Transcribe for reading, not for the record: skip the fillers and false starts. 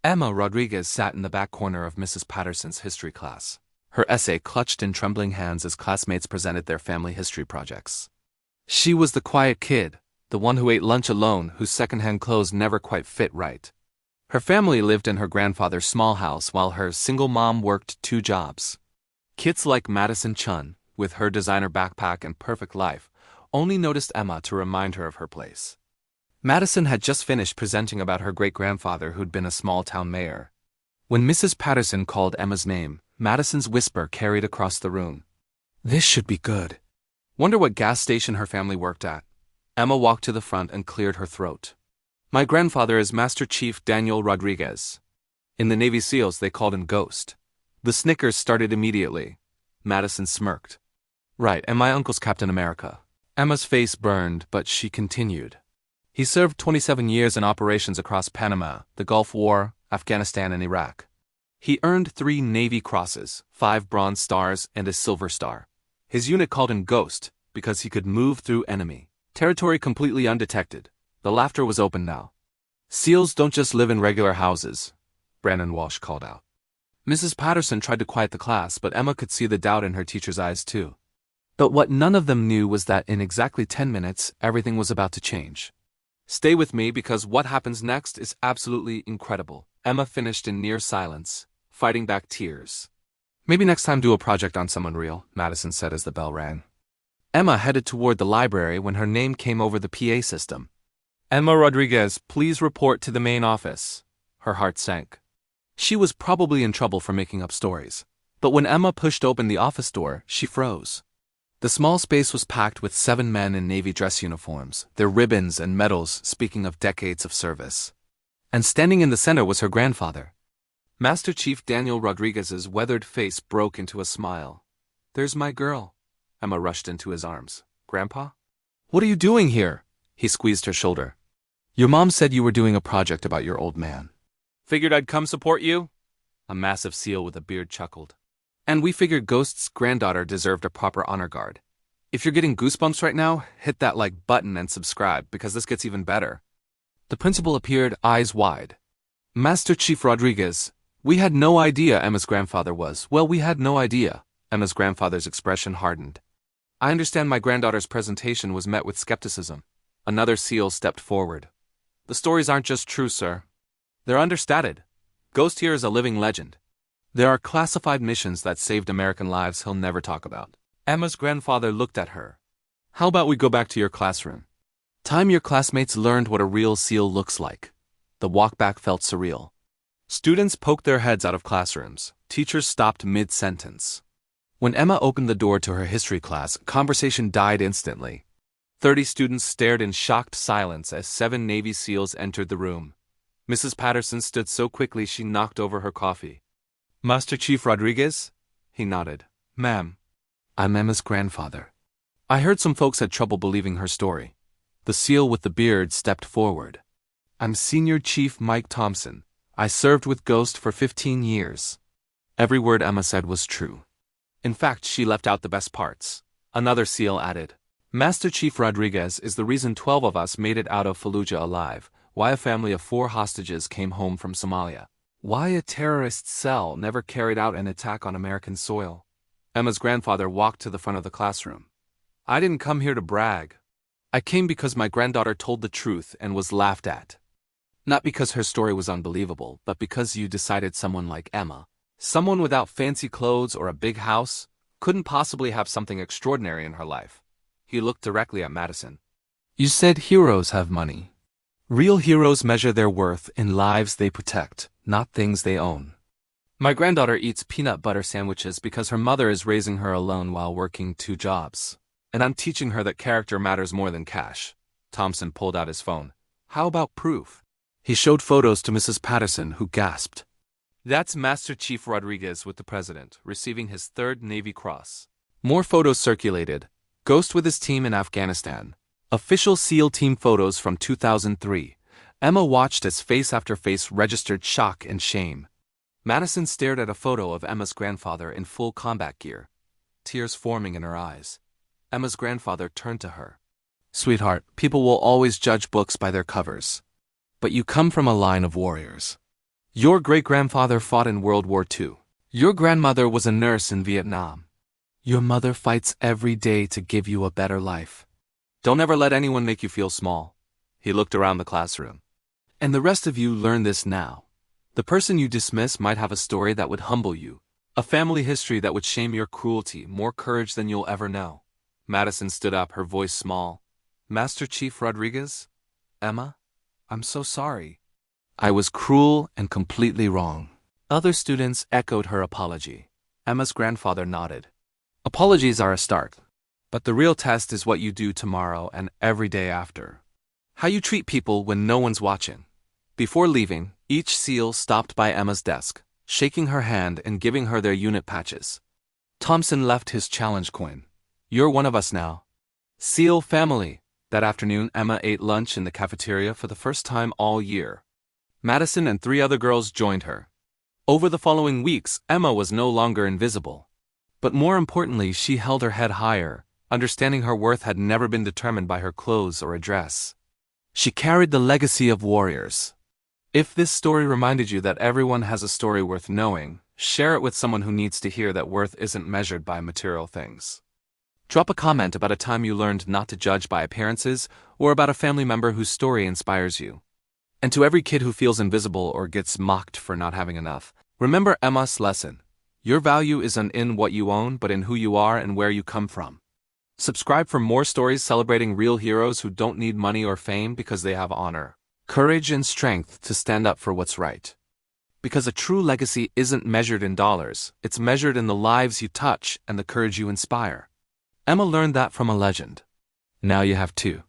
Emma Rodriguez sat in the back corner of Mrs. Patterson's history class, her essay clutched in trembling hands as classmates presented their family history projects. She was the quiet kid, the one who ate lunch alone, whose secondhand clothes never quite fit right. Her family lived in her grandfather's small house while her single mom worked 2 jobs. Kids like Madison Chun, with her designer backpack and perfect life, only noticed Emma to remind her of her place. Madison had just finished presenting about her great-grandfather who'd been a small-town mayor. When Mrs. Patterson called Emma's name, Madison's whisper carried across the room. "This should be good. Wonder what gas station her family worked at." Emma walked to the front and cleared her throat. "My grandfather is Master Chief Daniel Rodriguez. In the Navy SEALs they called him Ghost." The snickers started immediately. Madison smirked. "Right, and my uncle's Captain America." Emma's face burned, but she continued. "He served 27 years in operations across Panama, the Gulf War, Afghanistan, and Iraq. He earned 3 Navy Crosses, 5 Bronze Stars, and a Silver Star. His unit called him Ghost because he could move through enemy territory completely undetected." The laughter was open now. "SEALs don't just live in regular houses," Brandon Walsh called out. Mrs. Patterson tried to quiet the class, but Emma could see the doubt in her teacher's eyes too. But what none of them knew was that in exactly 10 minutes, everything was about to change. "Stay with me because what happens next is absolutely incredible," Emma finished in near silence, fighting back tears. "Maybe next time do a project on someone real," Madison said as the bell rang. Emma headed toward the library when her name came over the PA system. "Emma Rodriguez, please report to the main office." Her heart sank. She was probably in trouble for making up stories. But when Emma pushed open the office door, she froze. The small space was packed with 7 men in Navy dress uniforms, their ribbons and medals speaking of decades of service. And standing in the center was her grandfather. Master Chief Daniel Rodriguez's weathered face broke into a smile. "There's my girl." Emma rushed into his arms. "Grandpa? What are you doing here?" He squeezed her shoulder. "Your mom said you were doing a project about your old man." "Figured I'd come support you?" A massive SEAL with a beard chuckled. "And we figured Ghost's granddaughter deserved a proper honor guard. If you're getting goosebumps right now, hit that like button and subscribe because this gets even better." The principal appeared, eyes wide. "Master Chief Rodriguez, we had no idea Emma's grandfather was." "Well, we had no idea." Emma's grandfather's expression hardened. "I understand my granddaughter's presentation was met with skepticism." Another SEAL stepped forward. "The stories aren't just true, sir. They're understated. Ghost here is a living legend. There are classified missions that saved American lives he'll never talk about." Emma's grandfather looked at her. "How about we go back to your classroom? Time your classmates learned what a real SEAL looks like." The walk back felt surreal. Students poked their heads out of classrooms. Teachers stopped mid-sentence. When Emma opened the door to her history class, conversation died instantly. 30 students stared in shocked silence as 7 Navy SEALs entered the room. Mrs. Patterson stood so quickly she knocked over her coffee. "Master Chief Rodriguez?" He nodded. "Ma'am, I'm Emma's grandfather." "I heard some folks had trouble believing her story." The SEAL with the beard stepped forward. "I'm Senior Chief Mike Thompson. I served with Ghost for 15 years. Every word Emma said was true. In fact, she left out the best parts. Another SEAL added, "Master Chief Rodriguez is the reason 12 of us made it out of Fallujah alive, why a family of 4 hostages came home from Somalia, why a terrorist cell never carried out an attack on American soil." Emma's grandfather walked to the front of the classroom. "I didn't come here to brag. I came because my granddaughter told the truth and was laughed at. Not because her story was unbelievable, but because you decided someone like Emma, someone without fancy clothes or a big house, couldn't possibly have something extraordinary in her life." He looked directly at Madison. "You said heroes have money. Real heroes measure their worth in lives they protect, not things they own. My granddaughter eats peanut butter sandwiches because her mother is raising her alone while working 2 jobs. And I'm teaching her that character matters more than cash." Thompson pulled out his phone. "How about proof?" He showed photos to Mrs. Patterson, who gasped. "That's Master Chief Rodriguez with the president, receiving his 3rd Navy Cross." More photos circulated. Ghost with his team in Afghanistan. Official SEAL team photos from 2003. Emma watched as face after face registered shock and shame. Madison stared at a photo of Emma's grandfather in full combat gear, tears forming in her eyes. Emma's grandfather turned to her. "Sweetheart, people will always judge books by their covers. But you come from a line of warriors. Your great-grandfather fought in World War II. Your grandmother was a nurse in Vietnam. Your mother fights every day to give you a better life. Don't ever let anyone make you feel small. He looked around the classroom. And the rest of you learn this now. The person you dismiss might have a story that would humble you, a family history that would shame your cruelty, more courage than you'll ever know. Madison stood up, her voice small. Master Chief Rodriguez? Emma? I'm so sorry. I was cruel and completely wrong. Other students echoed her apology. Emma's grandfather nodded. Apologies are a start, but the real test is what you do tomorrow and every day after. How you treat people when no one's watching. Before leaving, each SEAL stopped by Emma's desk, shaking her hand and giving her their unit patches. Thompson left his challenge coin. You're one of us now. SEAL family. That afternoon, Emma ate lunch in the cafeteria for the first time all year. Madison and 3 other girls joined her. Over the following weeks, Emma was no longer invisible. But more importantly, she held her head higher, understanding her worth had never been determined by her clothes or address. She carried the legacy of warriors. If this story reminded you that everyone has a story worth knowing, share it with someone who needs to hear that worth isn't measured by material things. Drop a comment about a time you learned not to judge by appearances, or about a family member whose story inspires you. And to every kid who feels invisible or gets mocked for not having enough, remember Emma's lesson. Your value isn't in what you own, but in who you are and where you come from. Subscribe for more stories celebrating real heroes who don't need money or fame because they have honor, courage, and strength to stand up for what's right. Because a true legacy isn't measured in dollars, it's measured in the lives you touch and the courage you inspire. Emma learned that from a legend. Now you have too.